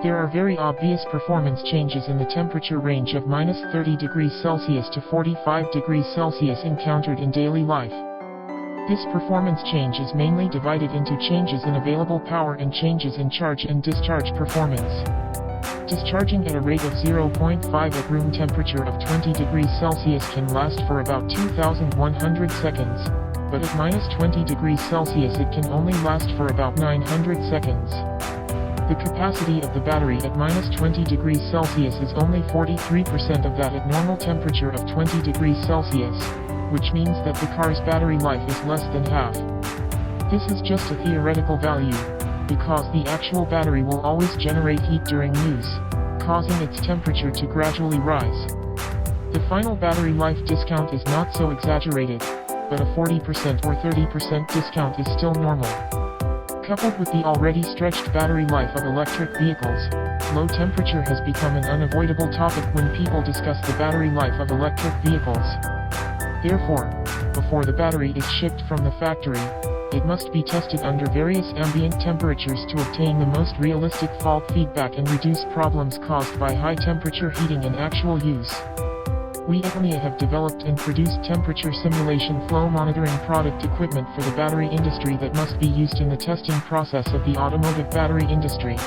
There are very obvious performance changes in the temperature range of -30 degrees Celsius to 45 degrees Celsius encountered in daily life. This performance change is mainly divided into changes in available power and changes in charge and discharge performance. Discharging at a rate of 0.5 at room temperature of 20 degrees Celsius can last for about 2,100 seconds, but at -20 degrees Celsius it can only last for about 900 seconds. The capacity of the battery at -20 degrees Celsius is only 43% of that at normal temperature of 20 degrees Celsius, which means that the car's battery life is less than half. This is just a theoretical value, because the actual battery will always generate heat during use, causing its temperature to gradually rise. The final battery life discount is not so exaggerated, but a 40% or 30% discount is still normal. Coupled with the already stretched battery life of electric vehicles, low temperature has become an unavoidable topic when people discuss the battery life of electric vehicles. Therefore, before the battery is shipped from the factory, it must be tested under various ambient temperatures to obtain the most realistic fault feedback and reduce problems caused by high temperature heating in actual use. We at EMEA have developed and produced temperature simulation flow monitoring product equipment for the battery industry that must be used in the testing process of the automotive battery industry.